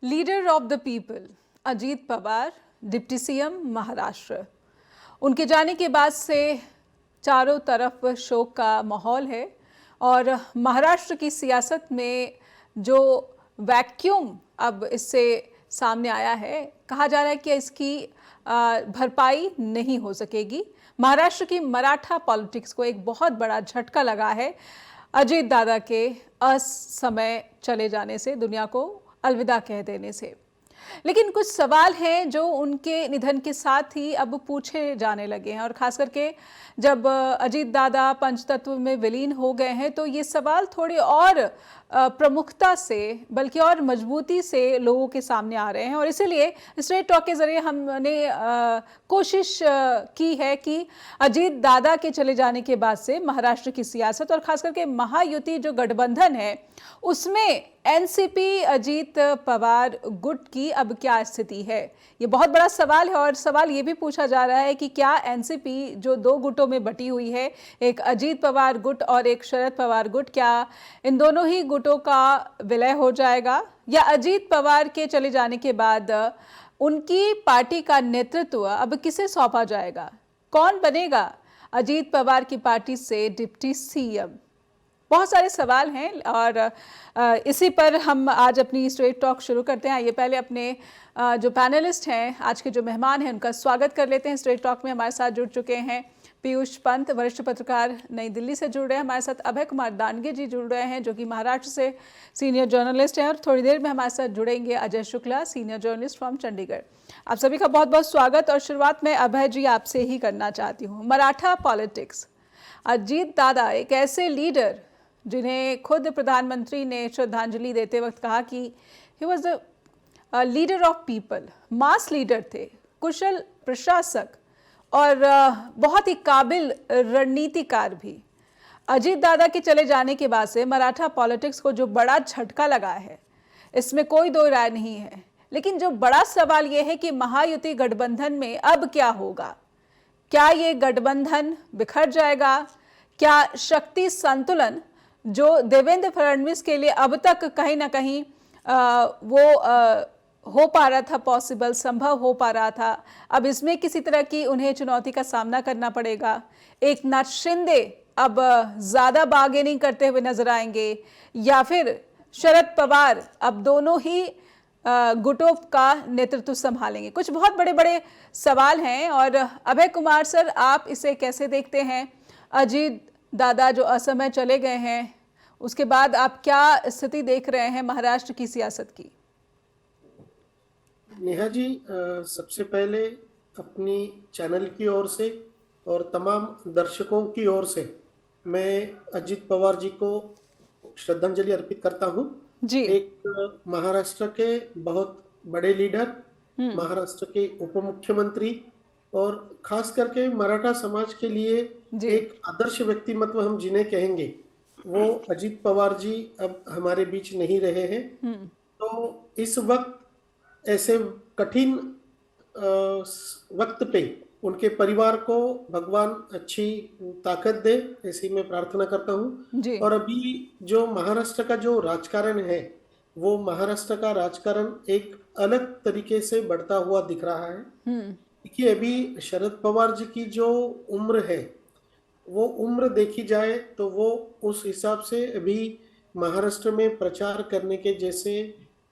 Leader of the people Ajit Pawar, deputy CM Maharashtra. उनके जाने के बाद से चारों तरफ शोक का माहौल है और महाराष्ट्र की सियासत में जो वैक्यूम अब इससे सामने आया है, कहा जा रहा है कि इसकी भरपाई नहीं हो सकेगी। महाराष्ट्र की मराठा पॉलिटिक्स को एक बहुत बड़ा झटका लगा है अजीत दादा के असमय चले जाने से, दुनिया को अलविदा कह देने से। लेकिन कुछ सवाल हैं जो उनके निधन के साथ ही अब पूछे जाने लगे हैं और खास करके जब अजीत दादा पंचतत्व में विलीन हो गए हैं तो ये सवाल थोड़े और प्रमुखता से बल्कि और मजबूती से लोगों के सामने आ रहे हैं। और इसीलिए स्ट्रेट टॉक के जरिए हमने कोशिश की है कि अजीत दादा के चले जाने के बाद से महाराष्ट्र की सियासत और खास करके महायुति जो गठबंधन है उसमें एनसीपी अजीत पवार गुट की अब क्या स्थिति है, ये बहुत बड़ा सवाल है। और सवाल ये भी पूछा जा रहा है कि क्या एनसीपी जो दो गुटों में बटी हुई है, एक अजीत पवार गुट और एक शरद पवार गुट, क्या इन दोनों ही गुटों का विलय हो जाएगा या अजीत पवार के चले जाने के बाद उनकी पार्टी का नेतृत्व अब किसे सौंपा जाएगा, कौन बनेगा अजीत पवार की पार्टी से डिप्टी सीएम। बहुत सारे सवाल हैं और इसी पर हम आज अपनी स्ट्रेट टॉक शुरू करते हैं। आइए पहले अपने जो पैनलिस्ट हैं, आज के जो मेहमान हैं, उनका स्वागत कर लेते हैं। स्ट्रेट टॉक में हमारे साथ जुड़ चुके हैं पीयूष पंत, वरिष्ठ पत्रकार, नई दिल्ली से जुड़ रहे हैं। हमारे साथ अभय कुमार दानगे जी जुड़ रहे हैं जो कि महाराष्ट्र से सीनियर जर्नलिस्ट हैं। और थोड़ी देर में हमारे साथ जुड़ेंगे Ajay Shukla, senior journalist from Chandigarh. आप सभी का बहुत बहुत स्वागत। और शुरुआत में अभय जी आपसे ही करना चाहती हूँ। मराठा पॉलिटिक्स, अजीत दादा एक ऐसे लीडर जिन्हें खुद प्रधानमंत्री ने श्रद्धांजलि देते वक्त कहा कि he was the leader of people, mass leader थे, कुशल प्रशासक और बहुत ही काबिल रणनीतिकार भी। अजीत दादा के चले जाने के बाद से मराठा पॉलिटिक्स को जो बड़ा झटका लगा है, इसमें कोई दो राय नहीं है। लेकिन जो बड़ा सवाल ये है कि महायुति गठबंधन में अब क्या होगा, क्या ये गठबंधन बिखर जाएगा, क्या शक्ति संतुलन जो देवेंद्र फडणवीस के लिए अब तक कहीं ना कहीं हो पा रहा था, पॉसिबल, संभव हो पा रहा था, अब इसमें किसी तरह की उन्हें चुनौती का सामना करना पड़ेगा। एक नाथ शिंदे अब ज्यादा बार्गेनिंग करते हुए नजर आएंगे या फिर शरद पवार अब दोनों ही गुटों का नेतृत्व संभालेंगे। कुछ बहुत बड़े बड़े सवाल हैं और अभय कुमार सर, आप इसे कैसे देखते हैं? अजीत दादा जो असमय चले गए हैं, उसके बाद आप क्या स्थिति देख रहे हैं महाराष्ट्र की सियासत की? नेहा जी, सबसे पहले अपनी चैनल की ओर से और तमाम दर्शकों की ओर से मैं अजीत पवार जी को श्रद्धांजलि अर्पित करता हूं जी। एक महाराष्ट्र के बहुत बड़े लीडर, महाराष्ट्र के उप मुख्यमंत्री और खास करके मराठा समाज के लिए एक आदर्श व्यक्तिमत्व हम जिन्हें कहेंगे, वो अजीत पवार जी अब हमारे बीच नहीं रहे हैं। तो इस वक्त ऐसे कठिन वक्त पे उनके परिवार को भगवान अच्छी ताकत दे, ऐसी मैं प्रार्थना करता हूँ। और अभी जो महाराष्ट्र का जो राजकारण है, वो महाराष्ट्र का राजकारण एक अलग तरीके से बढ़ता हुआ दिख रहा है। देखिए, अभी शरद पवार जी की जो उम्र है, वो उम्र देखी जाए तो वो उस हिसाब से अभी महाराष्ट्र में प्रचार करने के जैसे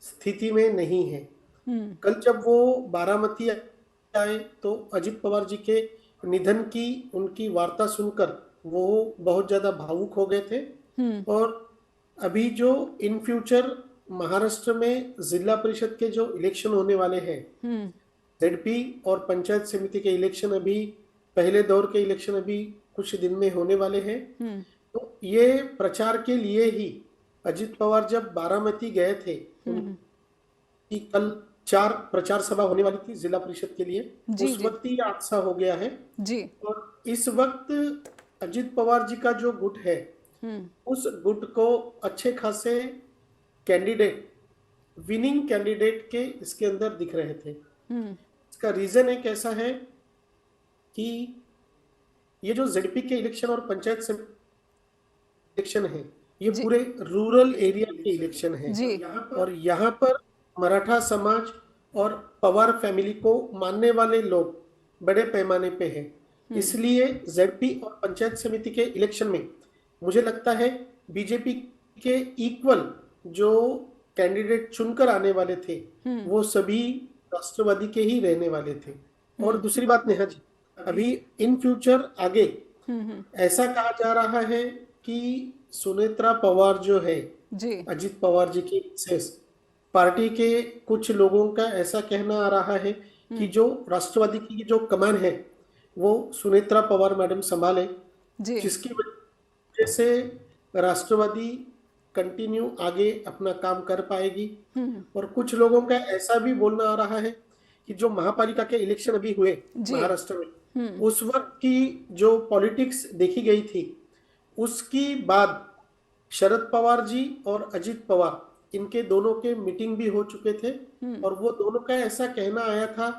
स्थिति में नहीं है। कल जब वो बारामती आए तो अजीत पवार जी के निधन की उनकी वार्ता सुनकर वो बहुत ज्यादा भावुक हो गए थे। और अभी जो इन फ्यूचर महाराष्ट्र में जिला परिषद के जो इलेक्शन होने वाले हैं, जेडपी और पंचायत समिति के इलेक्शन, अभी पहले दौर के इलेक्शन अभी कुछ दिन में होने वाले हैं। तो ये प्रचार के लिए ही अजीत पवार जब बारामती गए थे, उनकी कल 4 प्रचार सभा होने वाली थी जिला परिषद के लिए, उस वक्त ही हादसा हो गया है जी। और इस वक्त अजीत पवार जी का जो गुट है, उस गुट को अच्छे खासे कैंडिडेट, विनिंग कैंडिडेट के इसके अंदर दिख रहे थे। इसका रीजन एक ऐसा है कि ये जो जेडपी के इलेक्शन और पंचायत समिति इलेक्शन है, ये पूरे रूरल एरिया के इलेक्शन है और यहाँ पर मराठा समाज और पवार फैमिली को मानने वाले लोग बड़े पैमाने पे हैं। इसलिए जेडपी और पंचायत समिति के इलेक्शन में मुझे लगता है बीजेपी के इक्वल जो कैंडिडेट चुनकर आने वाले थे वो सभी राष्ट्रवादी के ही रहने वाले थे। और दूसरी बात नेहा जी, अभी इन फ्यूचर आगे ऐसा कहा जा रहा है कि सुनेत्रा पवार जो है जी अजित पवार जी की मिसेस, पार्टी के कुछ लोगों का ऐसा कहना आ रहा है कि जो राष्ट्रवादी की जो कमान है वो सुनेत्रा पवार मैडम संभाले, जी जिसकी वजह से राष्ट्रवादी कंटिन्यू आगे अपना काम कर पाएगी। और कुछ लोगों का ऐसा भी बोलना आ रहा है कि जो महापालिका के इलेक्शन अभी हुए महाराष्ट्र में, उस वक्त की जो पॉलिटिक्स देखी गई थी उसकी बाद शरद पवार जी और अजित पवार इनके दोनों के मीटिंग भी हो चुके थे और वो दोनों का ऐसा कहना आया था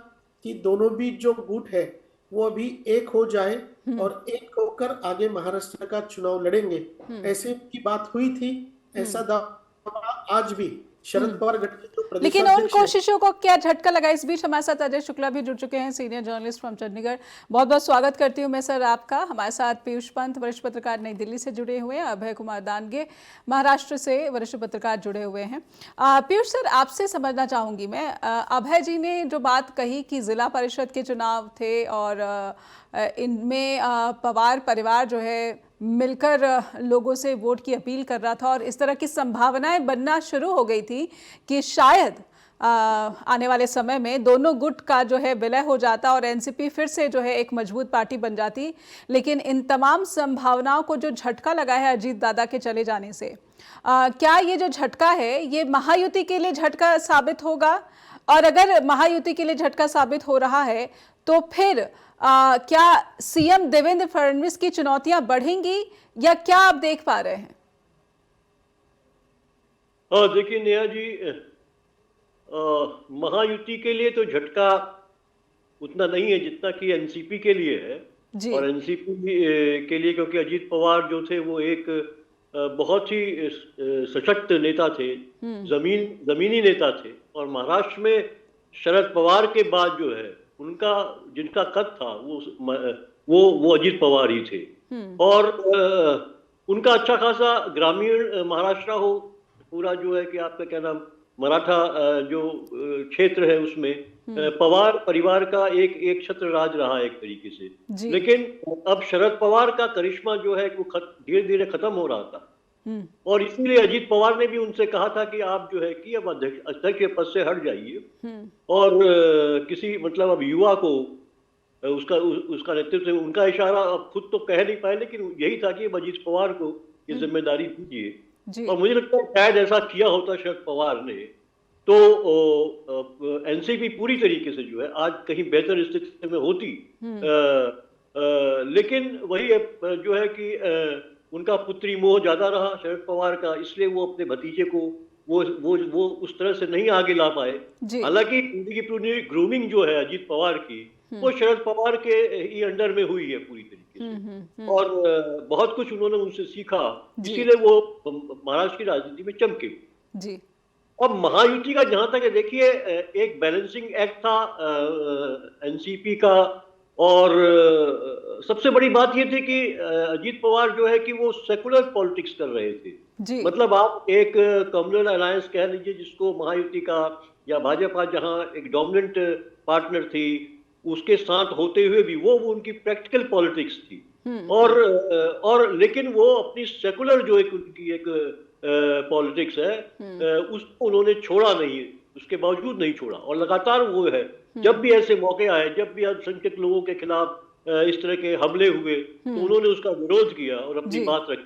कि दोनों भी जो गुट है वो अभी एक हो जाए और एक होकर आगे महाराष्ट्र का चुनाव लड़ेंगे, ऐसे की बात हुई थी। ऐसा दावा आज भी शरद पवार गठ के जो प्रदेश लेकिन उन कोशिशों को क्या झटका लगा? इस बीच हमारे साथ अजय शुक्ला भी जुड़ चुके हैं, सीनियर जर्नलिस्ट फ्रॉम चंडीगढ़। बहुत बहुत स्वागत करती हूं मैं सर आपका। हमारे साथ पीयूष पंत वरिष्ठ पत्रकार नई दिल्ली से जुड़े हुए हैं, अभय कुमार दानगे महाराष्ट्र से वरिष्ठ पत्रकार जुड़े हुए हैं। पीयूष सर, आपसे समझना चाहूंगी मैं, अभय जी ने जो बात कही कि जिला परिषद के चुनाव थे और इनमें पवार परिवार जो है मिलकर लोगों से वोट की अपील कर रहा था और इस तरह की संभावनाएं बनना शुरू हो गई थी कि शायद आने वाले समय में दोनों गुट का जो है विलय हो जाता और एनसीपी फिर से जो है एक मजबूत पार्टी बन जाती। लेकिन इन तमाम संभावनाओं को जो झटका लगा है अजीत दादा के चले जाने से, क्या ये जो झटका है ये महायुति के लिए झटका साबित होगा? और अगर महायुति के लिए झटका साबित हो रहा है तो फिर क्या सीएम देवेंद्र फडणवीस की चुनौतियां बढ़ेंगी या क्या आप देख पा रहे हैं? देखिए नेहा जी, महायुति के लिए तो झटका उतना नहीं है जितना कि एनसीपी के लिए है जी। और एनसीपी के लिए क्योंकि अजीत पवार जो थे वो एक बहुत ही सशक्त नेता थे, जमीनी नेता थे और महाराष्ट्र में शरद पवार के बाद जो है उनका जिनका कद था वो अजित पवार ही थे। और उनका अच्छा खासा ग्रामीण महाराष्ट्र हो पूरा जो है कि आपका क्या नाम मराठा जो क्षेत्र है उसमें पवार परिवार का एक छत्र राज रहा है एक तरीके से। लेकिन अब शरद पवार का करिश्मा जो है वो धीरे धीरे खत्म हो रहा था और इसीलिए अजीत पवार ने भी उनसे कहा था कि आप जो है कि अब अध्यक्ष के पद से हट जाइए और किसी मतलब अब युवा को उसका नेतृत्व, उनका इशारा अब खुद तो कह नहीं पाए लेकिन यही था कि अजीत पवार को ये जिम्मेदारी दीजिए। और मुझे लगता है शायद ऐसा किया होता शरद पवार ने तो एनसीपी पूरी तरीके से जो है आज कहीं बेहतर स्थिति में होती। लेकिन वही जो है कि उनका पुत्री मोह ज्यादा रहा शरद पवार का, इसलिए वो अपने भतीजे को वो उस तरह से नहीं आगे ला पाए। हालांकि पूरी ग्रूमिंग जो है अजीत पवार की वो शरद पवार के ही अंडर में हुई है पूरी तरीके से और बहुत कुछ उन्होंने उनसे सीखा, इसीलिए वो महाराष्ट्र की राजनीति में चमके जी। अब महायुति का जहां तक है, देखिए एक बैलेंसिंग एक्ट था एनसीपी का और सबसे बड़ी बात ये थी कि अजीत पवार जो है कि वो सेकुलर पॉलिटिक्स कर रहे थे जी। मतलब आप एक कम्युनल अलायंस कह लीजिए जिसको महायुति का या भाजपा जहां एक डोमिनेंट पार्टनर थी उसके साथ होते हुए भी वो उनकी प्रैक्टिकल पॉलिटिक्स थी और लेकिन वो अपनी सेकुलर जो एक उनकी एक पॉलिटिक्स है उसको उन्होंने छोड़ा नहीं, उसके बावजूद नहीं छोड़ा और लगातार वो है जब भी ऐसे मौके आए, जब भी अल्पसंख्यक लोगों के खिलाफ इस तरह के हमले हुए तो उन्होंने उसका विरोध किया और अपनी बात रखी,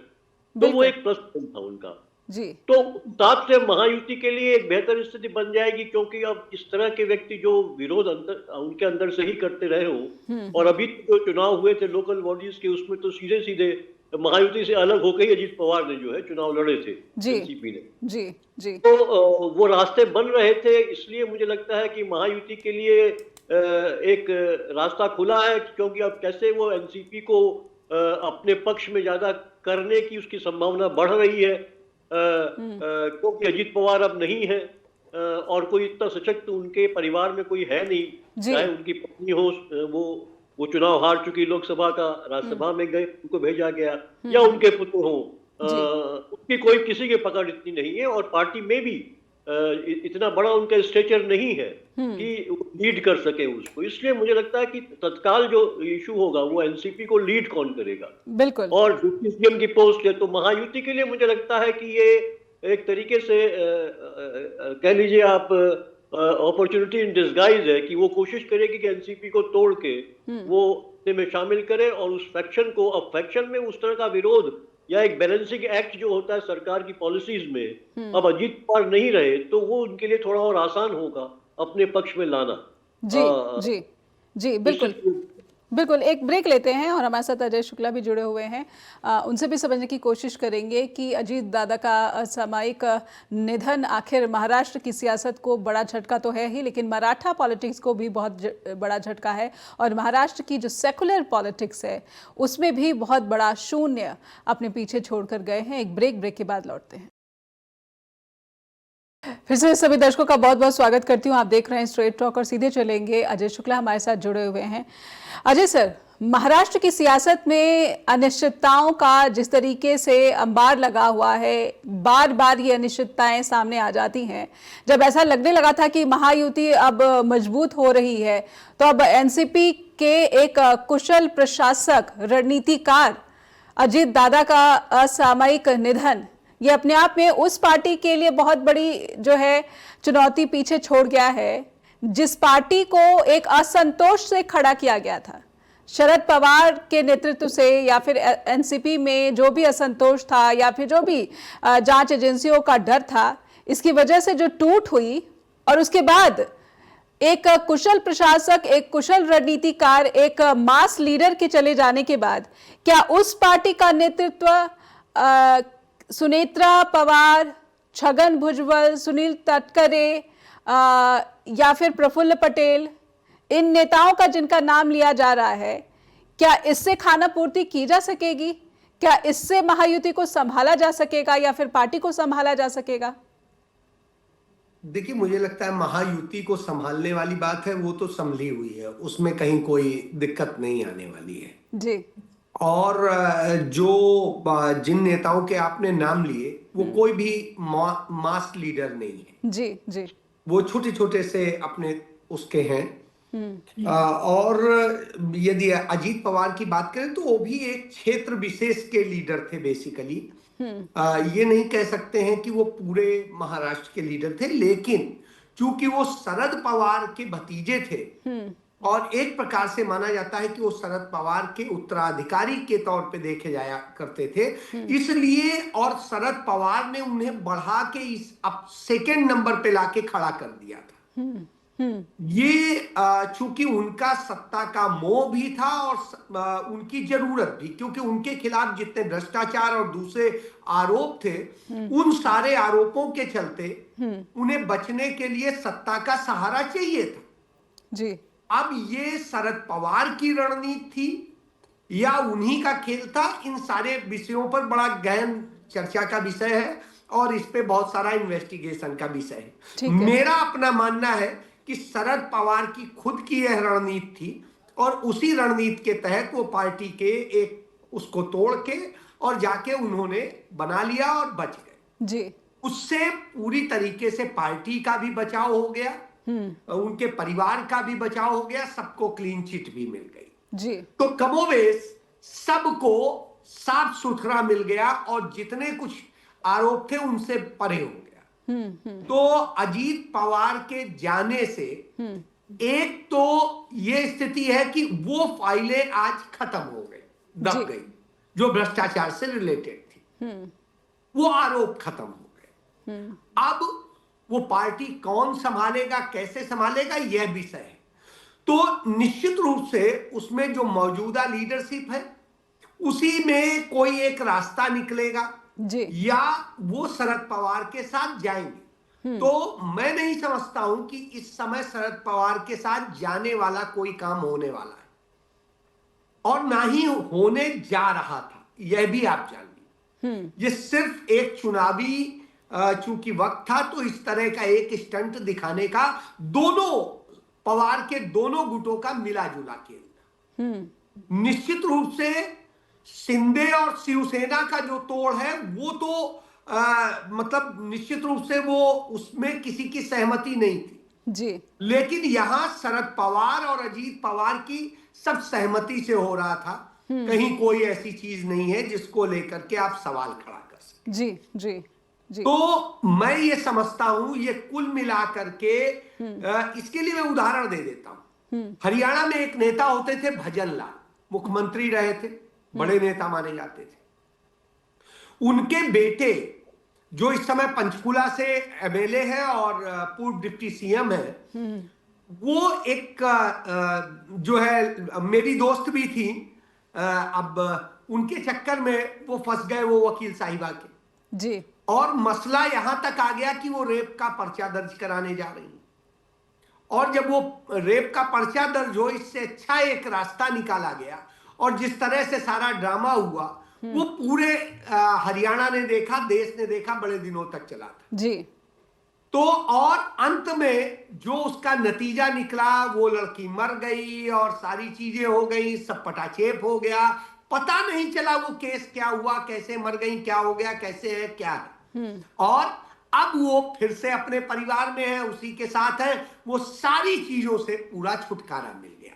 तो वो एक प्लस पॉइंट था उनका जी। तो साथ से महायुति के लिए एक बेहतर स्थिति बन जाएगी क्योंकि अब इस तरह के व्यक्ति जो विरोध उनके अंदर से ही करते रहे हो और अभी जो चुनाव हुए थे लोकल बॉडीज के उसमें तो सीधे सीधे महायुति से अलग होकर ही अजीत पवार ने जो है चुनाव लड़े थे एनसीपी ने जी जी। तो वो रास्ते बन रहे थे, इसलिए मुझे लगता है कि महायुति के लिए एक रास्ता खुला है क्योंकि अब कैसे वो एनसीपी को अपने पक्ष में ज्यादा करने की उसकी संभावना बढ़ रही है क्योंकि अजीत पवार अब नहीं है और कोई इतना सशक्त उनके परिवार में कोई है नहीं, चाहे उनकी पत्नी हो, वो चुनाव हार चुकी लोकसभा का, राज्यसभा में गए, उनको भेजा गया, या उनके पुत्र हो, उनकी कोई किसी की पकड़ इतनी नहीं है, और पार्टी में भी इतना बड़ा उनका स्टेचर नहीं है कि लीड कर सके उसको। इसलिए मुझे लगता है कि तत्काल जो इशू होगा वो एनसीपी को लीड कौन करेगा। बिल्कुल। और डिप्टी सीएम की पोस्ट है, तो महायुति के लिए मुझे लगता है कि ये एक तरीके से कह लीजिए आप अपॉर्चुनिटी इन डिस्गाइज है कि वो कोशिश करेगी कि एनसीपी को तोड़ के वो में शामिल करे, और उस फैक्शन को, अब फैक्शन में उस तरह का विरोध या एक बैलेंसिंग एक्ट जो होता है सरकार की पॉलिसीज में, अब अजीत पवार नहीं रहे तो वो उनके लिए थोड़ा और आसान होगा अपने पक्ष में लाना। जी बिल्कुल बिल्कुल। एक ब्रेक लेते हैं और हमारे साथ अजय शुक्ला भी जुड़े हुए हैं, उनसे भी समझने की कोशिश करेंगे कि अजीत दादा का असामयिक निधन आखिर महाराष्ट्र की सियासत को बड़ा झटका तो है ही, लेकिन मराठा पॉलिटिक्स को भी बहुत बड़ा झटका है, और महाराष्ट्र की जो सेकुलर पॉलिटिक्स है उसमें भी बहुत बड़ा शून्य अपने पीछे छोड़कर गए हैं। एक ब्रेक के बाद लौटते हैं। फिर से सभी दर्शकों का बहुत बहुत स्वागत करती हूँ। आप देख रहे हैं स्ट्रेट टॉक और सीधे चलेंगे। अजय शुक्ला हमारे साथ जुड़े हुए हैं। अजय सर, महाराष्ट्र की सियासत में अनिश्चितताओं का जिस तरीके से अंबार लगा हुआ है, बार बार ये अनिश्चितताएं सामने आ जाती हैं। जब ऐसा लगने लगा था कि महायुति अब मजबूत हो रही है, तो अब एनसीपी के एक कुशल प्रशासक, रणनीतिकार अजीत दादा का असामयिक निधन, ये अपने आप में उस पार्टी के लिए बहुत बड़ी जो है चुनौती पीछे छोड़ गया है, जिस पार्टी को एक असंतोष से खड़ा किया गया था। शरद पवार के नेतृत्व से, या फिर एनसीपी में जो भी असंतोष था, या फिर जो भी जांच एजेंसियों का डर था, इसकी वजह से जो टूट हुई, और उसके बाद एक कुशल प्रशासक, एक कुशल रणनीतिकार, एक मास लीडर के चले जाने के बाद क्या उस पार्टी का नेतृत्व सुनेत्रा पवार, छगन भुजबल, सुनील तटकरे या फिर प्रफुल्ल पटेल, इन नेताओं का जिनका नाम लिया जा रहा है, क्या इससे खाना पूर्ति की जा सकेगी? क्या इससे महायुति को संभाला जा सकेगा या फिर पार्टी को संभाला जा सकेगा? देखिए, मुझे लगता है महायुति को संभालने वाली बात है वो तो संभली हुई है, उसमें कहीं कोई दिक्कत नहीं आने वाली है जी। और जो जिन नेताओं के आपने नाम लिए वो कोई भी मास लीडर नहीं है जी। वो छोटे छोटे से अपने उसके हैं। और यदि अजीत पवार की बात करें तो वो भी एक क्षेत्र विशेष के लीडर थे बेसिकली। ये नहीं कह सकते हैं कि वो पूरे महाराष्ट्र के लीडर थे, लेकिन चूंकि वो शरद पवार के भतीजे थे और एक प्रकार से माना जाता है कि वो शरद पवार के उत्तराधिकारी के तौर पे देखे जाया करते थे, इसलिए और शरद पवार ने उन्हें बढ़ा के इस अब सेकेंड नंबर पे लाके खड़ा कर दिया था। ये चूंकि उनका सत्ता का मोह भी था और उनकी जरूरत भी, क्योंकि उनके खिलाफ जितने भ्रष्टाचार और दूसरे आरोप थे, उन सारे आरोपों के चलते उन्हें बचने के लिए सत्ता का सहारा चाहिए था जी। अब ये शरद पवार की रणनीति थी या उन्हीं का खेल था, इन सारे विषयों पर बड़ा गहन चर्चा का विषय है और इस पे बहुत सारा इन्वेस्टिगेशन का विषय है। मेरा अपना मानना है कि शरद पवार की खुद की यह रणनीति थी और उसी रणनीति के तहत वो पार्टी के एक उसको तोड़ के और जाके उन्होंने बना लिया और बच गए जी। उससे पूरी तरीके से पार्टी का भी बचाव हो गया, उनके परिवार का भी बचाव हो गया, सबको क्लीन चिट भी मिल गई जी। तो कमोबेश सबको साफ सुथरा मिल गया और जितने कुछ आरोप थे उनसे परे हो गया। तो अजीत पवार के जाने से एक तो ये स्थिति है कि वो फाइलें आज खत्म हो गई, दब गई, जो भ्रष्टाचार से रिलेटेड थी, वो आरोप खत्म हो गए। अब वो पार्टी कौन संभालेगा, कैसे संभालेगा, यह विषय है। तो निश्चित रूप से उसमें जो मौजूदा लीडरशिप है उसी में कोई एक रास्ता निकलेगा जी। या वो शरद पवार के साथ जाएंगे। तो मैं नहीं समझता हूं कि इस समय शरद पवार के साथ जाने वाला कोई काम होने वाला है और ना ही होने जा रहा था, यह भी आप जान लीजिए। ये सिर्फ एक चुनावी चूंकि वक्त था तो इस तरह का एक स्टंट दिखाने का दोनों पवार के दोनों गुटों का मिला जुला खेल। निश्चित रूप से शिंदे और शिवसेना का जो तोड़ है वो तो मतलब निश्चित रूप से वो उसमें किसी की सहमति नहीं थी जी, लेकिन यहां शरद पवार और अजीत पवार की सब सहमति से हो रहा था। कहीं कोई ऐसी चीज नहीं है जिसको लेकर के आप सवाल खड़ा कर सकें। जी जी जी। तो मैं ये समझता हूं ये कुल मिलाकर के इसके लिए मैं उदाहरण दे देता हूं। हरियाणा में एक नेता होते थे भजन लाल, मुख्यमंत्री रहे थे, बड़े नेता माने जाते थे। उनके बेटे जो इस समय पंचकुला से एमएलए है और पूर्व डिप्टी सीएम है, वो एक जो है मेरी दोस्त भी थी। अब उनके चक्कर में वो फंस गए वो वकील साहिबा के जी, और मसला यहां तक आ गया कि वो रेप का पर्चा दर्ज कराने जा रही हैं। और जब वो रेप का पर्चा दर्ज हो, इससे अच्छा एक रास्ता निकाला गया और जिस तरह से सारा ड्रामा हुआ वो पूरे हरियाणा ने देखा, देश ने देखा, बड़े दिनों तक चला था जी। तो और अंत में जो उसका नतीजा निकला, वो लड़की मर गई और सारी चीजें हो गई, सब पटाचेप हो गया, पता नहीं चला वो केस क्या हुआ, कैसे मर गई, क्या हो गया, कैसे है, क्या है। और अब वो फिर से अपने परिवार में है, उसी के साथ है, वो सारी चीजों से पूरा छुटकारा मिल गया।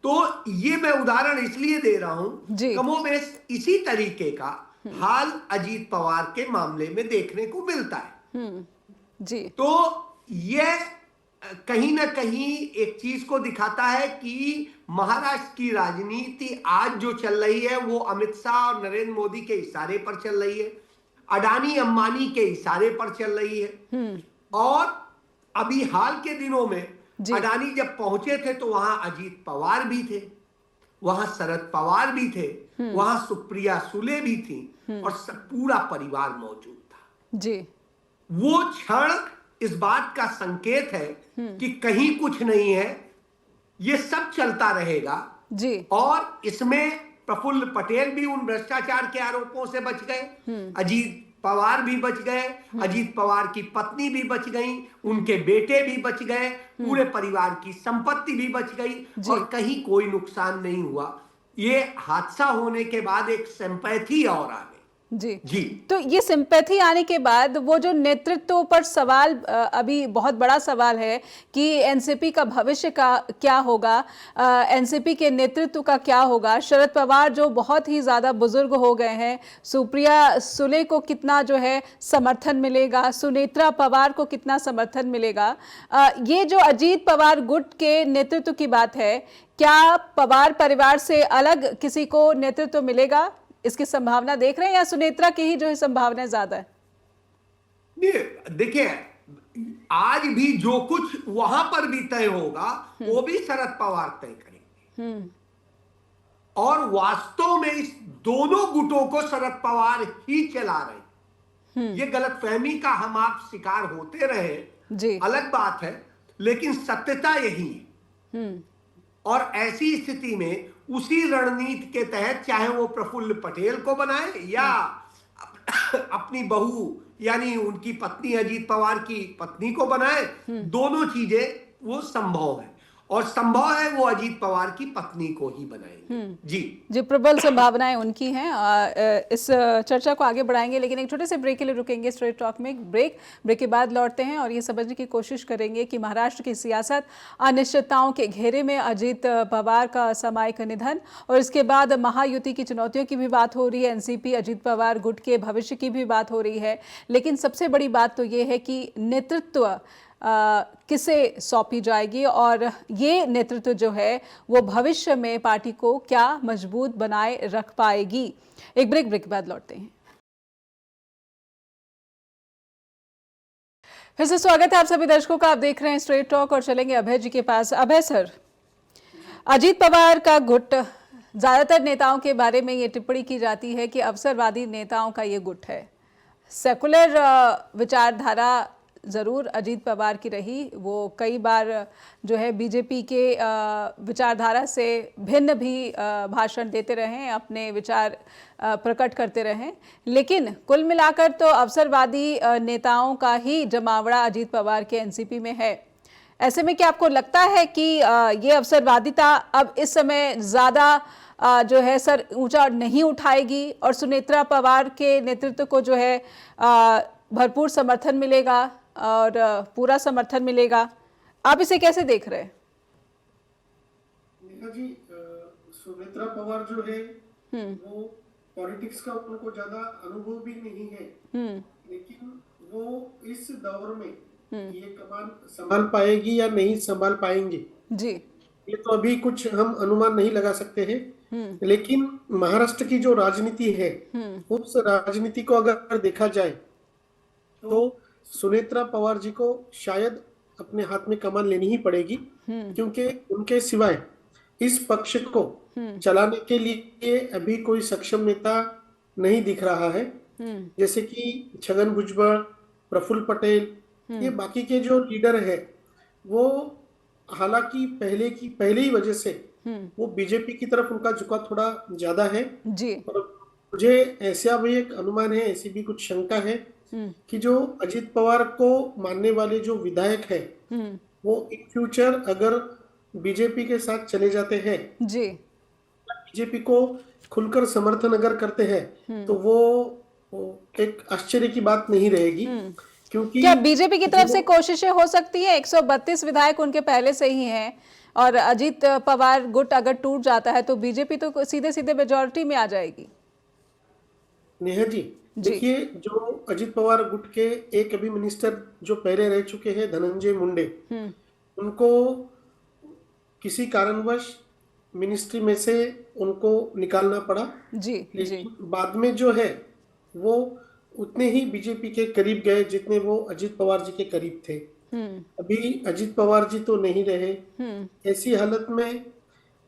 तो ये मैं उदाहरण इसलिए दे रहा हूं, कमोबेश इसी तरीके का हाल अजीत पवार के मामले में देखने को मिलता है। जी। तो ये कहीं ना कहीं एक चीज को दिखाता है कि महाराष्ट्र की राजनीति आज जो चल रही है वो अमित शाह और नरेंद्र मोदी के इशारे पर चल रही है, अडानी अंबानी के इशारे पर चल रही है। और अभी हाल के दिनों में अडानी जब पहुंचे थे तो वहां अजीत पवार भी थे, वहां शरद पवार भी थे, वहां सुप्रिया सुले भी थी और पूरा परिवार मौजूद था जी। वो क्षण इस बात का संकेत है कि कहीं कुछ नहीं है, ये सब चलता रहेगा जी। और इसमें प्रफुल्ल पटेल भी उन भ्रष्टाचार के आरोपों से बच गए, अजीत पवार भी बच गए, अजीत पवार की पत्नी भी बच गई, उनके बेटे भी बच गए, पूरे परिवार की संपत्ति भी बच गई और कहीं कोई नुकसान नहीं हुआ। ये हादसा होने के बाद एक सिंपैथी और आ गई। जी जी। तो ये सिंपैथी आने के बाद वो जो नेतृत्व पर सवाल अभी बहुत बड़ा सवाल है कि एनसीपी का भविष्य का क्या होगा, एनसीपी के नेतृत्व का क्या होगा। शरद पवार जो बहुत ही ज़्यादा बुजुर्ग हो गए हैं, सुप्रिया सुले को कितना जो है समर्थन मिलेगा, सुनेत्रा पवार को कितना समर्थन मिलेगा। ये जो अजीत पवार गुट के नेतृत्व की बात है, क्या पवार परिवार से अलग किसी को नेतृत्व मिलेगा, इसकी संभावना देख रहे हैं या सुनेत्रा की ही जो है संभावना ज्यादा है? देखिए आज भी जो कुछ वहां पर भी तय होगा वो भी शरद पवार तय करेंगे और वास्तव में इस दोनों गुटों को शरद पवार ही चला रहे। ये गलतफहमी का हम आप शिकार होते रहे जी। अलग बात है, लेकिन सत्यता यही है। और ऐसी स्थिति में उसी रणनीति के तहत चाहे वो प्रफुल्ल पटेल को बनाए या अपनी बहू यानी उनकी पत्नी अजीत पवार की पत्नी को बनाए, दोनों चीजें वो संभव है और संभव है वो अजीत पवार की पत्नी को ही बनाएंगे। जी प्रबल संभावनाएं उनकी हैं। इस चर्चा को आगे बढ़ाएंगे लेकिन एक छोटे से ब्रेक के लिए रुकेंगे स्ट्रेट टॉक में। ब्रेक के बाद लौटते हैं और ये समझने की कोशिश करेंगे कि महाराष्ट्र की सियासत अनिश्चितताओं के घेरे में, अजीत पवार का असामयिक निधन और इसके बाद महायुति की चुनौतियों की भी बात हो रही है, एनसीपी अजीत पवार गुट के भविष्य की भी बात हो रही है। लेकिन सबसे बड़ी बात तो ये है कि नेतृत्व किसे सौंपी जाएगी और ये नेतृत्व जो है वो भविष्य में पार्टी को क्या मजबूत बनाए रख पाएगी। एक ब्रेक के बाद लौटते हैं। फिर से स्वागत है आप सभी दर्शकों का। आप देख रहे हैं स्ट्रेट टॉक और चलेंगे अभय जी के पास। अभय सर, अजीत पवार का गुट, ज्यादातर नेताओं के बारे में ये टिप्पणी की जाती है कि अवसरवादी नेताओं का ये गुट है, सेकुलर विचारधारा ज़रूर अजीत पवार की रही। वो कई बार जो है बीजेपी के विचारधारा से भिन्न भी भाषण देते रहे, अपने विचार प्रकट करते रहे, लेकिन कुल मिलाकर तो अवसरवादी नेताओं का ही जमावड़ा अजीत पवार के एनसीपी में है। ऐसे में क्या आपको लगता है कि ये अवसरवादिता अब इस समय ज़्यादा जो है सर ऊंचा नहीं उठाएगी और सुनेत्रा पवार के नेतृत्व को जो है भरपूर समर्थन मिलेगा और पूरा समर्थन मिलेगा? आप इसे कैसे देख रहे हैं? नेहा जी, सुनेत्रा पवार जो है वो पॉलिटिक्स का उनको ज्यादा अनुभव भी नहीं है, लेकिन वो इस दौर में ये कमान संभाल पाएगी या नहीं संभाल पाएंगे जी, ये तो अभी कुछ हम अनुमान नहीं लगा सकते हैं। लेकिन महाराष्ट्र की जो राजनीति है उस राजनीति को अगर देखा जाए तो सुनेत्रा पवार जी को शायद अपने हाथ में कमान लेनी ही पड़ेगी, क्योंकि उनके सिवाय इस पक्ष को चलाने के लिए अभी कोई सक्षम नेता नहीं दिख रहा है। जैसे कि छगन भुजबल, प्रफुल्ल पटेल, ये बाकी के जो लीडर है वो हालांकि पहले ही वजह से वो बीजेपी की तरफ उनका झुकाव थोड़ा ज्यादा है जी। और मुझे ऐसा भी एक अनुमान है, ऐसी भी कुछ शंका है कि जो अजीत पवार को मानने वाले जो विधायक है वो इन फ्यूचर अगर बीजेपी के साथ चले जाते हैं जी, बीजेपी को खुलकर समर्थन अगर करते हैं तो वो एक आश्चर्य की बात नहीं रहेगी। क्योंकि क्या बीजेपी की तरफ से कोशिशें हो सकती है? 132 विधायक उनके पहले से ही हैं और अजीत पवार गुट अगर टूट जाता है तो बीजेपी तो सीधे सीधे मेजॉरिटी में आ जाएगी। नेहा जी, देखिए जो अजीत पवार गुट के एक अभी मिनिस्टर जो पहले रह चुके हैं धनंजय मुंडे, उनको किसी कारणवश मिनिस्ट्री में से उनको निकालना पड़ा जी, लेकिन बाद में जो है वो उतने ही बीजेपी के करीब गए जितने वो अजीत पवार जी के करीब थे। अभी अजीत पवार जी तो नहीं रहे। ऐसी हालत में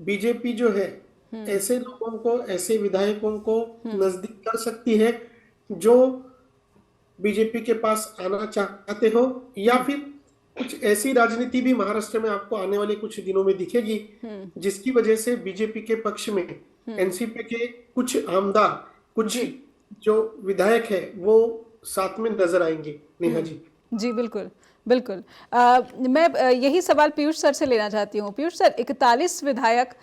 बीजेपी जो है ऐसे लोगों को, ऐसे विधायकों को नजदीक कर सकती है जो बीजेपी के पास आना चाहते हो, या फिर कुछ ऐसी राजनीति भी महाराष्ट्र में आपको आने वाले कुछ दिनों में दिखेगी जिसकी वजह से बीजेपी के पक्ष में एनसीपी के कुछ आमदार, कुछ जो विधायक है वो साथ में नजर आएंगे। नेहा जी जी बिल्कुल बिल्कुल। मैं यही सवाल पीयूष सर से लेना चाहती हूँ। पीयूष सर, 41 विधायक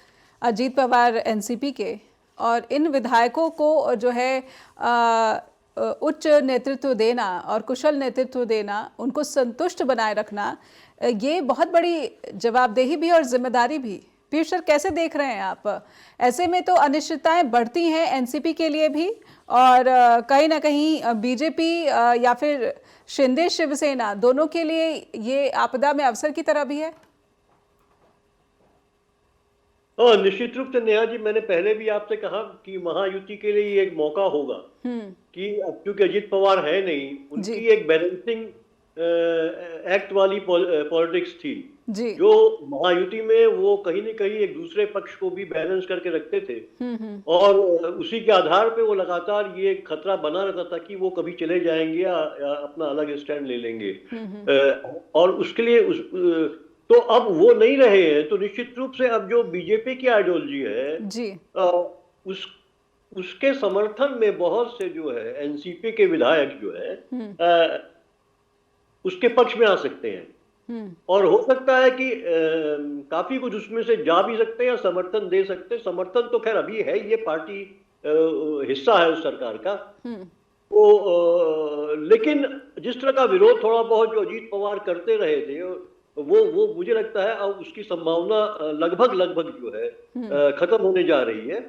अजीत पवार एनसीपी के, और इन विधायकों को जो है उच्च नेतृत्व देना और कुशल नेतृत्व देना, उनको संतुष्ट बनाए रखना, ये बहुत बड़ी जवाबदेही भी और जिम्मेदारी भी। पीयूष सर, कैसे देख रहे हैं आप? ऐसे में तो अनिश्चितताएं बढ़ती हैं एनसीपी के लिए भी, और कहीं ना कहीं बीजेपी या फिर शिंदे शिवसेना दोनों के लिए ये आपदा में अवसर की तरह भी है। निश्चित रूप से नेहा जी, मैंने पहले भी आपसे कहा कि महायुति के लिए एक मौका होगा कि अब क्योंकि अजीत पवार है नहीं, उनकी एक बैलेंसिंग एक्ट वाली पॉलिटिक्स थी जी, जो महायुति में वो कहीं न कहीं एक दूसरे पक्ष को भी बैलेंस करके रखते थे, और उसी के आधार पे वो लगातार ये खतरा बना रहता था कि वो कभी चले जाएंगे या अपना अलग स्टैंड ले लेंगे। और उसके लिए तो अब वो नहीं रहे हैं, तो निश्चित रूप से अब जो बीजेपी की आइडियोलॉजी है जी, उसके समर्थन में बहुत से जो है एनसीपी के विधायक जो है उसके पक्ष में आ सकते हैं, और हो सकता है कि काफी कुछ उसमें से जा भी सकते हैं या समर्थन दे सकते हैं। समर्थन तो खैर अभी है, ये पार्टी हिस्सा है उस सरकार का, तो लेकिन जिस तरह का विरोध थोड़ा बहुत जो अजीत पवार करते रहे थे वो मुझे लगता है अब उसकी संभावना लगभग जो है खत्म होने जा रही है।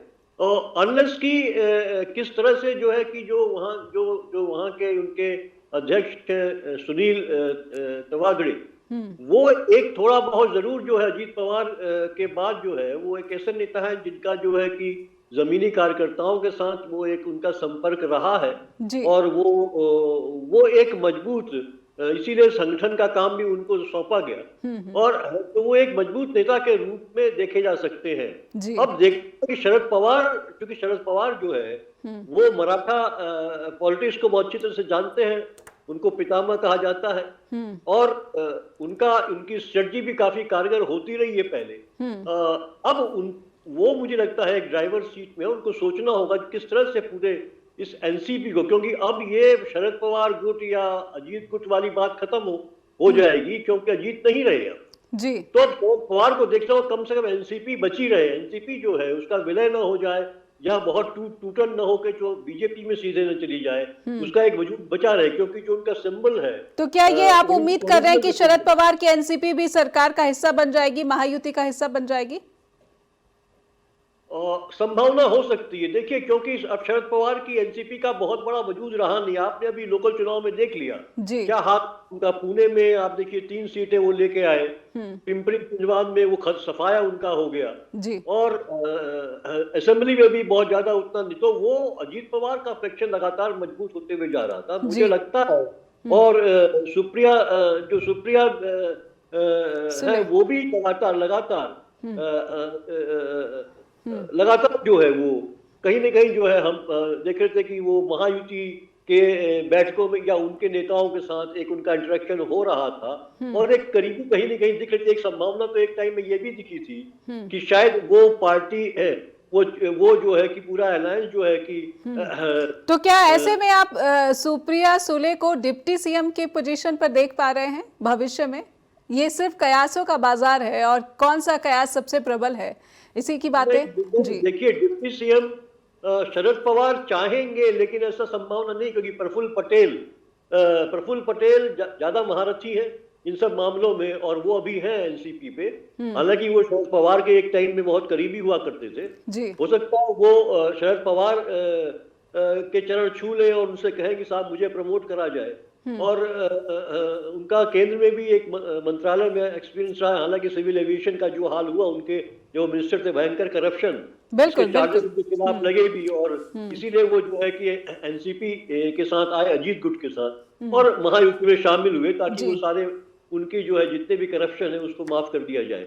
अनलेस की किस तरह से जो है कि जो वहाँ के उनके अध्यक्ष सुनील तवागड़े, वो एक थोड़ा बहुत जरूर जो है अजीत पवार के बाद जो है वो एक ऐसे नेता है जिनका जो है कि जमीनी कार्यकर्ताओं के साथ वो एक उनका संपर्क रहा है, और वो एक मजबूत, इसीलिए संगठन का काम भी उनको सौंपा गया, और तो वो एक मजबूत नेता के रूप में देखे जा सकते हैं। अब देखते हैं कि शरद पवार, क्योंकि शरद पवार जो है वो मराठा पॉलिटिक्स को बहुत अच्छी तरह से जानते हैं, उनको पितामह कहा जाता है, और उनकी स्ट्रेटजी भी काफी कारगर होती रही है पहले। अब वो मुझे लगता है एक ड्राइवर सीट में उनको सोचना होगा किस तरह से पूरे इस एनसीपी को, क्योंकि अब ये शरद पवार गुट या अजीत गुट वाली बात खत्म हो जाएगी, क्योंकि अजीत नहीं रहे अब जी। तो अब पवार को देखना हो कम से कम एनसीपी बची रहे, एनसीपी जो है उसका विलय ना हो जाए या बहुत टूटन ना हो के जो बीजेपी में सीधे न चली जाए, उसका एक वजूद बचा रहे, क्योंकि जो उनका सिंबल है। तो क्या ये आप उम्मीद कर रहे हैं कि शरद पवार की एनसीपी भी सरकार का हिस्सा बन जाएगी, महायुति का हिस्सा बन जाएगी? संभावना हो सकती है। देखिए, क्योंकि अब शरद पवार की एनसीपी का बहुत बड़ा वजूद रहा नहीं, आपने अभी लोकल चुनाव में देख लिया क्या हाथ उनका। पुणे में आप देखिए 3 सीटें वो लेके आए, पिंपरी चिंचवाद में वो खत सफाया उनका हो गया जी। और असेंबली में भी बहुत ज्यादा उतना नहीं। तो वो अजीत पवार का फ्रैक्शन लगातार मजबूत होते हुए जा रहा था, मुझे लगता है। और सुप्रिया है, वो भी लगातार जो है वो कहीं ना कहीं जो है हम देख रहे थे कि वो महायुति के बैठकों में या उनके नेताओं के साथ एक उनका इंटरेक्शन हो रहा था, और एक करीबी कहीं ना कहीं दिख रही थी। एक संभावना तो एक टाइम में ये भी दिखी थी कि शायद वो पार्टी है, वो जो है कि पूरा अलायंस जो है कि तो क्या ऐसे में आप सुप्रिया सुले को डिप्टी सीएम की पोजीशन पर देख पा रहे हैं भविष्य में? ये सिर्फ कयासों का बाजार है, और कौन सा कयास सबसे प्रबल है, इसी की बातें जी। देखिए, डिप्टी सीएम शरद पवार चाहेंगे, लेकिन ऐसा संभावना नहीं, क्योंकि प्रफुल्ल पटेल ज्यादा महारथी है इन सब मामलों में, और वो अभी हैं एनसीपी पे। हालांकि वो शरद पवार के एक टाइम में बहुत करीबी हुआ करते थे जी। हो सकता है वो शरद पवार के चरण छू ले और उनसे कहें कि साहब मुझे प्रमोट करा जाए। और उनका केंद्र में भी एक मंत्रालय में एक्सपीरियंस रहा है। हालांकि सिविल एविएशन का जो हाल हुआ, उनके जो मिनिस्टर थे, भयंकर करप्शन के खिलाफ लगे भी, और इसीलिए वो जो है कि एनसीपी के साथ आए, अजीत गुट के साथ, और महायुति में शामिल हुए, ताकि वो सारे उनकी जो है जितने भी करप्शन है उसको माफ कर दिया जाए।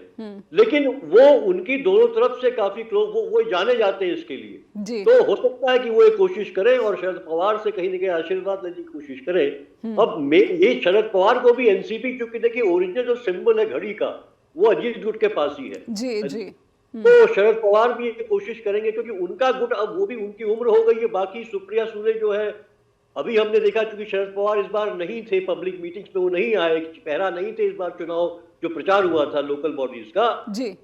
लेकिन वो उनकी दोनों तरफ से काफी क्लोज, वो जाने जाते हैं इसके लिए। तो हो सकता है कि वो एक कोशिश करें और शरद पवार से कहीं ना कहीं आशीर्वाद लेने की कोशिश करें। अब ये शरद पवार को भी एनसीपी, क्योंकि देखिए ओरिजिनल जो सिंबल है घड़ी का, वो अजीत गुट के पास ही है जी जी। तो शरद पवार भी ये कोशिश करेंगे, क्योंकि उनका गुट अब वो भी, उनकी उम्र हो गई है। बाकी सुप्रिया सुले जो है, अभी हमने देखा क्योंकि शरद पवार इस बार नहीं थे पब्लिक मीटिंग्स में, वो नहीं आए, पहरा नहीं थे इस बार चुनाव जो प्रचार हुआ था लोकल बॉडीज का,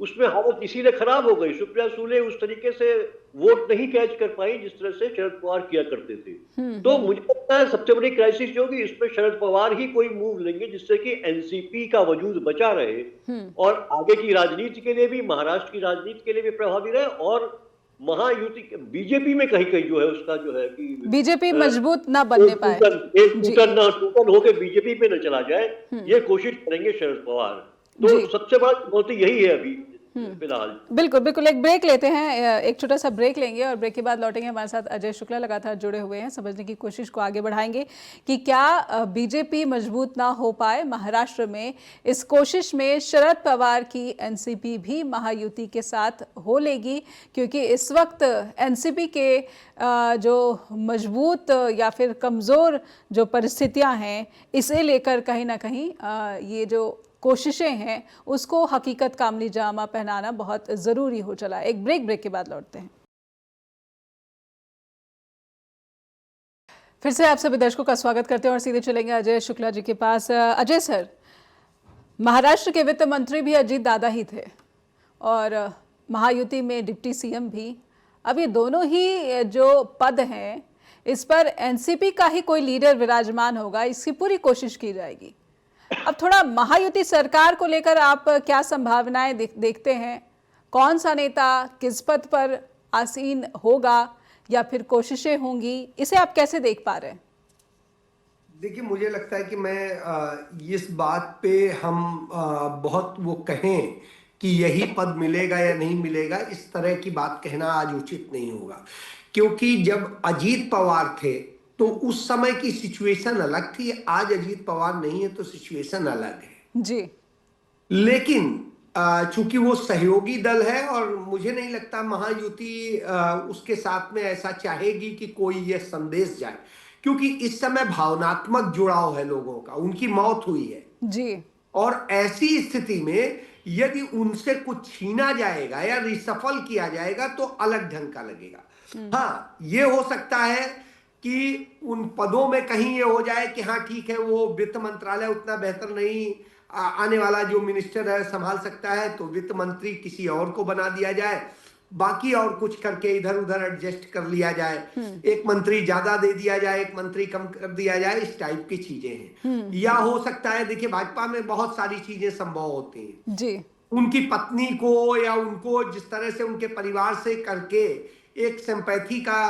उसमें हालत इसीलिए खराब हो गई। सुप्रिया सुले उस तरीके से वोट नहीं कैच कर पाई जिस तरह से शरद पवार किया करते थे। तो मुझे लगता है सबसे बड़ी क्राइसिस जो होगी इसमें शरद पवार ही कोई मूव लेंगे जिससे कि एनसीपी का वजूद बचा रहे और आगे की राजनीति के लिए भी, महाराष्ट्र की राजनीति के लिए भी प्रभावी रहे, और महायुति बीजेपी में कहीं कहीं जो है उसका जो है कि बीजेपी मजबूत ना बनने पाए, टूटन होके बीजेपी पे न चला जाए, ये कोशिश करेंगे शरद पवार। तो सबसे बड़ा चुनौती यही है अभी फिलहाल। बिल्कुल बिल्कुल। एक ब्रेक लेते हैं, एक छोटा सा ब्रेक लेंगे और ब्रेक के बाद लौटेंगे। हमारे साथ अजय शुक्ला लगातार जुड़े हुए हैं, समझने की कोशिश को आगे बढ़ाएंगे कि क्या बीजेपी मजबूत ना हो पाए महाराष्ट्र में। इस कोशिश में शरद पवार की एनसीपी भी महायुति के साथ हो लेगी, क्योंकि इस वक्त एनसीपी के जो मजबूत या फिर कमज़ोर जो परिस्थितियां हैं, इसे लेकर कहीं ना कहीं ये जो कोशिशें हैं उसको हकीकत का अमली जामा पहनाना बहुत ज़रूरी हो चला। एक ब्रेक के बाद लौटते हैं। फिर से आप सभी दर्शकों का स्वागत करते हैं और सीधे चलेंगे अजय शुक्ला जी के पास। अजय सर, महाराष्ट्र के वित्त मंत्री भी अजीत दादा ही थे और महायुति में डिप्टी सीएम भी। अब ये दोनों ही जो पद हैं, इस पर एनसीपी का ही कोई लीडर विराजमान होगा, इसकी पूरी कोशिश की जाएगी। अब थोड़ा महायुति सरकार को लेकर आप क्या संभावनाएं देखते हैं? कौन सा नेता किस पद पर आसीन होगा या फिर कोशिशें होंगी, इसे आप कैसे देख पा रहे हैं? देखिए, मुझे लगता है कि मैं इस बात पे हम बहुत वो कहें कि यही पद मिलेगा या नहीं मिलेगा, इस तरह की बात कहना आज उचित नहीं होगा। क्योंकि जब अजीत पवार थे तो उस समय की सिचुएशन अलग थी, आज अजीत पवार नहीं है तो सिचुएशन अलग है जी। लेकिन चूंकि वो सहयोगी दल है और मुझे नहीं लगता महायुति उसके साथ में ऐसा चाहेगी कि कोई ये संदेश जाए, क्योंकि इस समय भावनात्मक जुड़ाव है लोगों का, उनकी मौत हुई है जी। और ऐसी स्थिति में यदि उनसे कुछ छीना जाएगा या रिसफल किया जाएगा तो अलग ढंग का लगेगा। हाँ, ये हो सकता है कि उन पदों में कहीं ये हो जाए कि हाँ ठीक है, वो वित्त मंत्रालय उतना बेहतर नहीं, आने वाला जो मिनिस्टर है संभाल सकता है, तो वित्त मंत्री किसी और को बना दिया जाए, बाकी और कुछ करके इधर उधर एडजस्ट कर लिया जाए, एक मंत्री ज्यादा दे दिया जाए, एक मंत्री कम कर दिया जाए, इस टाइप की चीजें हैं। या हो सकता है, देखिए भाजपा में बहुत सारी चीजें संभव होती हैं जी। उनकी पत्नी को या उनको जिस तरह से उनके परिवार से करके एक सिंपैथी का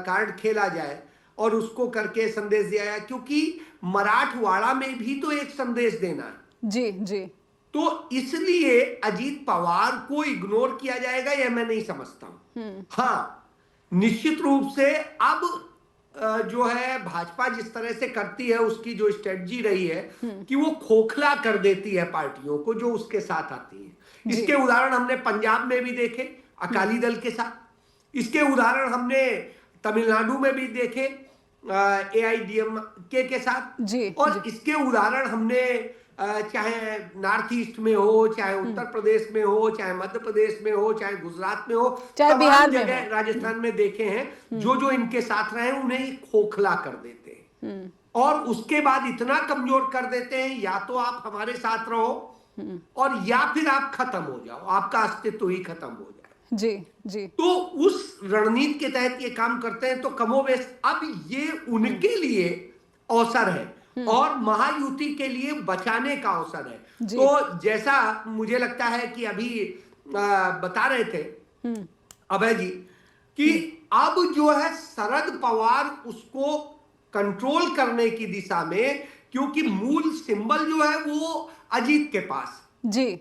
कार्ड खेला जाए और उसको करके संदेश दिया जाए, क्योंकि मराठवाड़ा में भी तो एक संदेश देना है। जी जी। तो इसलिए अजीत पवार को इग्नोर किया जाएगा यह मैं नहीं समझता हूं। हाँ, निश्चित रूप से अब जो है भाजपा जिस तरह से करती है, उसकी जो स्ट्रेटजी रही है कि वो खोखला कर देती है पार्टियों को जो उसके साथ आती है। इसके उदाहरण हमने पंजाब में भी देखे अकाली दल के साथ, इसके उदाहरण हमने तमिलनाडु में भी देखे AIADMK के साथ जी, और इसके उदाहरण हमने चाहे नॉर्थ ईस्ट में हो, चाहे उत्तर प्रदेश में हो, चाहे मध्य प्रदेश में हो, चाहे गुजरात में हो, चाहे बिहार में जगह राजस्थान में देखे हैं। जो जो इनके साथ रहे उन्हें खोखला कर देते हैं और उसके बाद इतना कमजोर कर देते हैं, या तो आप हमारे साथ रहो और या फिर आप खत्म हो जाओ, आपका अस्तित्व ही खत्म हो जाए। जी जी। तो उस रणनीति के तहत ये काम करते हैं। तो कमोबेश अब ये उनके लिए अवसर है और महायुति के लिए बचाने का अवसर है। तो जैसा मुझे लगता है कि अभी बता रहे थे अभय जी कि अब जो है शरद पवार उसको कंट्रोल करने की दिशा में, क्योंकि मूल सिंबल जो है वो अजीत के पास जी,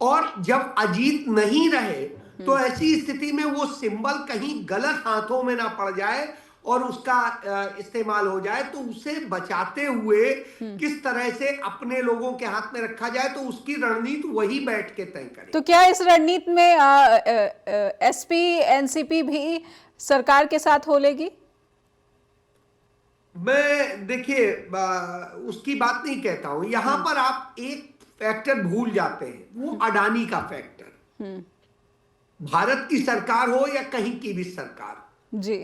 और जब अजीत नहीं रहे तो ऐसी स्थिति में वो सिंबल कहीं गलत हाथों में ना पड़ जाए और उसका इस्तेमाल हो जाए, तो उसे बचाते हुए किस तरह से अपने लोगों के हाथ में रखा जाए, तो उसकी रणनीति वही बैठ के तय करे। तो क्या इस रणनीति में SP NCP भी सरकार के साथ हो लेगी? मैं देखिए उसकी बात नहीं कहता हूं। यहां पर आप एक फैक्टर भूल जाते हैं, वो अडानी का फैक्टर। भारत की सरकार हो या कहीं की भी सरकार जी,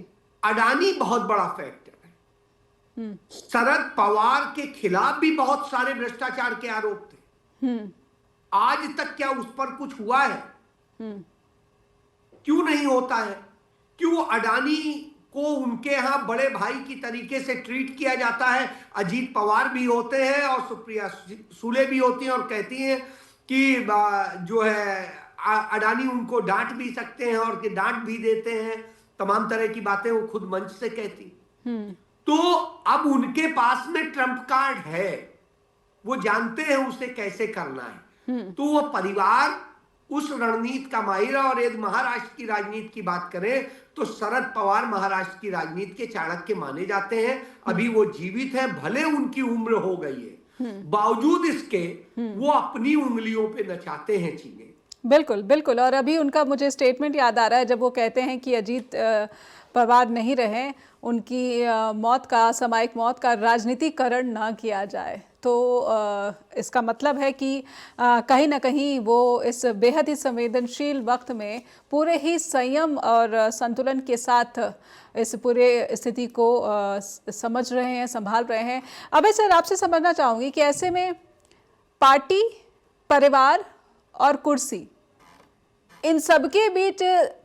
अडानी बहुत बड़ा फैक्टर है। शरद पवार के खिलाफ भी बहुत सारे भ्रष्टाचार के आरोप थे। आज तक क्या उस पर कुछ हुआ है? क्यों नहीं होता है? क्यों अडानी को उनके यहां बड़े भाई की तरीके से ट्रीट किया जाता है? अजीत पवार भी होते हैं और सुप्रिया सुले भी होती हैं और कहती हैं कि जो है अडानी उनको डांट भी सकते हैं और डांट भी देते हैं, तमाम तरह की बातें वो खुद मंच से कहती। तो अब उनके पास में ट्रम्प कार्ड है, वो जानते हैं उसे कैसे करना है। तो वो परिवार उस रणनीति का माहिर है। और यदि महाराष्ट्र की राजनीति की बात करें तो शरद पवार महाराष्ट्र की राजनीति के चाणक्य माने जाते हैं। अभी वो जीवित है, भले उनकी उम्र हो गई है, बावजूद इसके वो अपनी उंगलियों पे नचाते हैं चीजें। बिल्कुल बिल्कुल। और अभी उनका मुझे स्टेटमेंट याद आ रहा है जब वो कहते हैं कि अजीत पवार नहीं रहे, उनकी मौत का, सामयिक मौत का राजनीतिकरण ना किया जाए। तो इसका मतलब है कि कहीं ना कहीं वो इस बेहद ही संवेदनशील वक्त में पूरे ही संयम और संतुलन के साथ इस पूरे स्थिति को समझ रहे हैं, संभाल रहे हैं। अब सर आपसे समझना चाहूँगी कि ऐसे में पार्टी, परिवार और कुर्सी, इन सबके बीच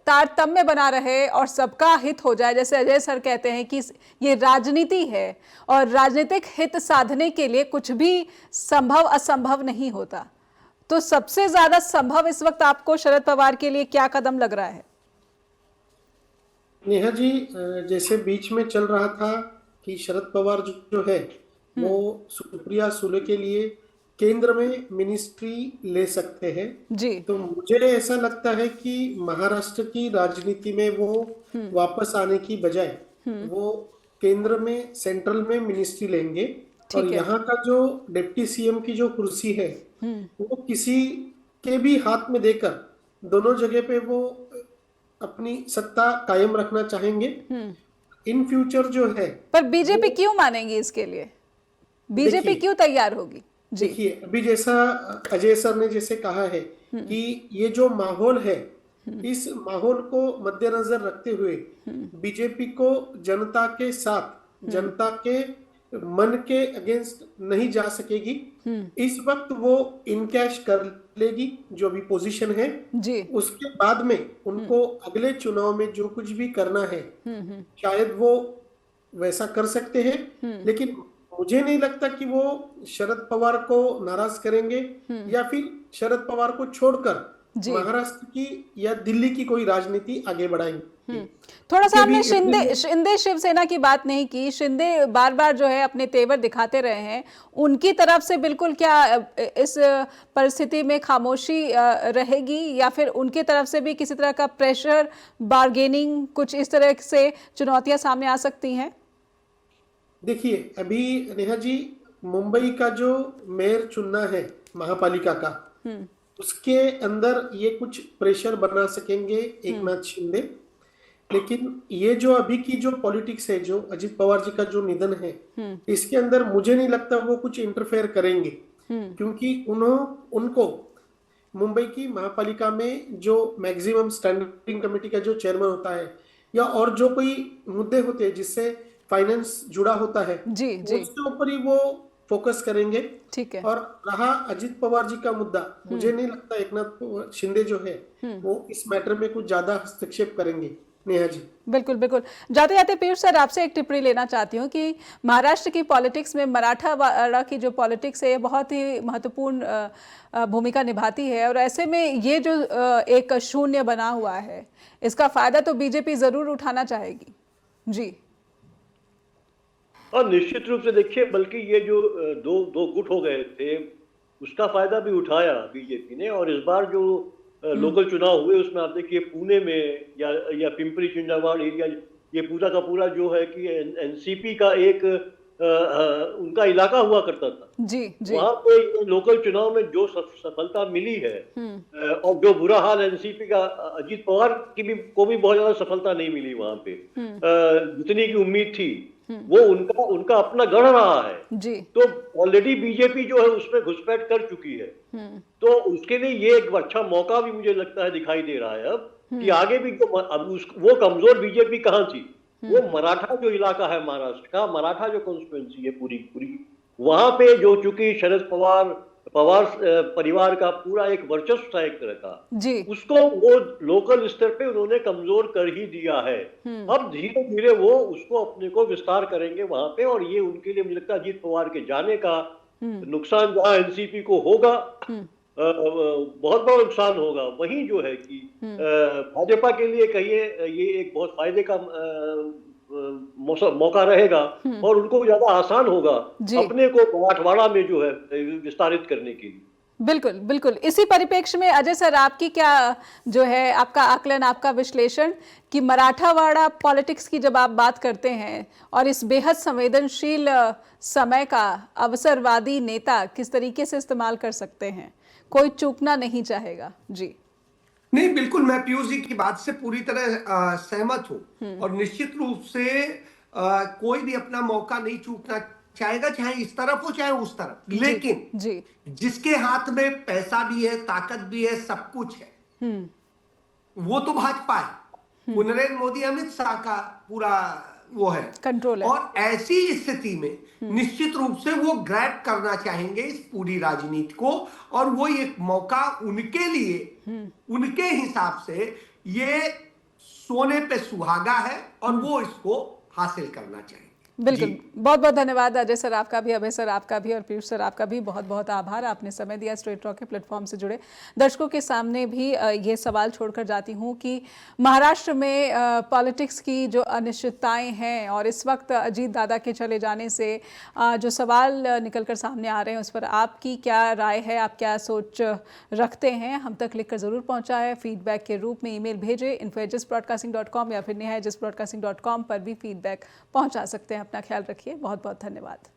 तारतम्य बना रहे और सबका हित हो जाए। जैसे अजय सर कहते हैं कि ये राजनीति है और राजनीतिक हित साधने के लिए कुछ भी संभव असंभव नहीं होता। तो सबसे ज्यादा संभव इस वक्त आपको शरद पवार के लिए क्या कदम लग रहा है? नेहा जी, जैसे बीच में चल रहा था कि शरद पवार जो है वो सुप्रिया सुले के लिए केंद्र में मिनिस्ट्री ले सकते हैं जी। तो मुझे ऐसा लगता है कि महाराष्ट्र की राजनीति में वो वापस आने की बजाय वो केंद्र में, सेंट्रल में मिनिस्ट्री लेंगे और यहाँ का जो डिप्टी CM की जो कुर्सी है वो किसी के भी हाथ में देकर दोनों जगह पे वो अपनी सत्ता कायम रखना चाहेंगे। इन फ्यूचर जो है, पर बीजेपी क्यों मानेंगी इसके लिए? बीजेपी क्यों तैयार होगी? देखिए, अभी जैसा अजय सर ने जैसे कहा है कि ये जो माहौल है, इस माहौल को मद्देनजर रखते हुए बीजेपी को जनता के साथ, जनता के मन के अगेंस्ट नहीं जा सकेगी। इस वक्त वो इनकैश कर लेगी जो भी पोजीशन है जी। उसके बाद में उनको अगले चुनाव में जो कुछ भी करना है शायद वो वैसा कर सकते हैं, लेकिन मुझे नहीं लगता कि वो शरद पवार को नाराज करेंगे या फिर शरद पवार को छोड़कर महाराष्ट्र की या दिल्ली की कोई राजनीति आगे बढ़ाएंगे। थोड़ा सा आपने शिंदे शिवसेना की बात नहीं की। शिंदे बार बार जो है अपने तेवर दिखाते रहे हैं, उनकी तरफ से बिल्कुल क्या इस परिस्थिति में खामोशी रहेगी या फिर उनकी तरफ से भी किसी तरह का प्रेशर, बार्गेनिंग, कुछ इस तरह से चुनौतियां सामने आ सकती हैं? देखिए, अभी नेहा जी, मुंबई का जो मेयर चुनना है महापालिका का, उसके अंदर ये कुछ प्रेशर बना सकेंगे एकनाथ शिंदे, लेकिन ये जो अभी की जो पॉलिटिक्स है, जो अजित पवार जी का जो निधन है, इसके अंदर मुझे नहीं लगता वो कुछ इंटरफेयर करेंगे, क्योंकि उनको मुंबई की महापालिका में जो मैक्सिमम स्टैंडिंग कमेटी का जो चेयरमैन होता है या और जो कोई मुद्दे होते हैं जिससे फाइनेंस जुड़ा होता है जी, उसके ऊपर ही वो फोकस करेंगे। ठीक है। और रहा अजित पवार जी का मुद्दा, मुझे नहीं लगता एकनाथ शिंदे जो है वो इस मैटर में कुछ ज्यादा हस्तक्षेप करेंगे। नेहा जी, बिल्कुल बिल्कुल। जाते जाते पीयूष सर, आपसे एक टिप्पणी लेना चाहती हूँ कि महाराष्ट्र की पॉलिटिक्स में मराठावाड़ा की जो पॉलिटिक्स है बहुत ही महत्वपूर्ण भूमिका निभाती है, और ऐसे में ये जो एक शून्य बना हुआ है, इसका फायदा तो बीजेपी जरूर उठाना चाहेगी जी। और निश्चित रूप से देखिए, बल्कि ये जो दो गुट हो गए थे उसका फायदा भी उठाया बीजेपी ने, और इस बार जो लोकल चुनाव हुए उसमें आप देखिए पुणे में या पिंपरी चिंचवड एरिया, ये पूरा का पूरा जो है कि एनसीपी का एक उनका इलाका हुआ करता था जी, वहां पे लोकल चुनाव में जो सफलता मिली है और जो बुरा हाल एनसीपी का, अजीत पवार को भी बहुत ज्यादा सफलता नहीं मिली वहां पे जितनी की उम्मीद थी, वो उनका अपना गढ़ रहा है जी। तो ऑलरेडी बीजेपी जो है उसमें घुसपैठ कर चुकी है, तो उसके लिए ये एक अच्छा मौका भी मुझे लगता है दिखाई दे रहा है अब कि आगे भी वो कमजोर बीजेपी कहाँ थी, वो मराठा जो इलाका है महाराष्ट्र का, मराठा जो कॉन्स्टिट्यूएंसी है पूरी वहां पे जो चूंकि शरद पवार परिवार का पूरा एक वर्चस्व था एक तरह का जी, उसको वो लोकल स्तर पे उन्होंने कमजोर कर ही दिया है। अब धीरे धीरे वो उसको अपने को विस्तार करेंगे वहां पे, और ये उनके लिए मुझे लगता है अजीत पवार के जाने का नुकसान जहां एनसीपी को होगा, बहुत बड़ा नुकसान होगा, वहीं जो है कि भाजपा के लिए कहिए ये एक बहुत फायदे का मौका रहेगा और उनको ज्यादा आसान होगा अपने को मराठवाड़ा में जो है विस्तारित करने के लिए। बिल्कुल बिल्कुल। इसी परिप्रेक्ष्य में अजय सर, आपकी क्या जो है आपका आकलन, आपका विश्लेषण कि मराठावाड़ा पॉलिटिक्स की जब आप बात करते हैं और इस बेहद संवेदनशील समय का अवसरवादी नेता किस तरीके से इस्तेमाल कर सकते हैं, कोई चूकना नहीं चाहेगा जी। नहीं, बिल्कुल, मैं पीयूष जी की बात से पूरी तरह सहमत हूं, और निश्चित रूप से कोई भी अपना मौका नहीं चूकना चाहेगा, चाहे इस तरफ हो चाहे उस तरफ, लेकिन जी, जिसके हाथ में पैसा भी है, ताकत भी है, सब कुछ है, वो तो भाजपा है। नरेंद्र मोदी, अमित शाह का पूरा वो है, कंट्रोल है, और ऐसी स्थिति में निश्चित रूप से वो ग्रैब करना चाहेंगे इस पूरी राजनीति को, और वो एक मौका उनके लिए, उनके हिसाब से ये सोने पे सुहागा है और वो इसको हासिल करना चाहिए। बिल्कुल, बहुत बहुत धन्यवाद अजय सर आपका भी, अभय सर आपका भी, और पीयूष सर आपका भी बहुत बहुत आभार, आपने समय दिया स्ट्रेट टॉक के प्लेटफॉर्म से जुड़े दर्शकों के सामने भी ये सवाल छोड़कर जाती हूँ कि महाराष्ट्र में पॉलिटिक्स की जो अनिश्चितताएं हैं और इस वक्त अजीत दादा के चले जाने से जो सवाल निकलकर सामने आ रहे हैं उस पर आपकी क्या राय है, आप क्या सोच रखते हैं, हम तक लिखकर ज़रूर पहुँचाएँ, फीडबैक के रूप में ईमेल भेजें info@ejsbroadcasting.com या फिर neha@ejsbroadcasting.com पर भी फीडबैक पहुँचा सकते हैं। अपना ख्याल रखिए, बहुत बहुत धन्यवाद।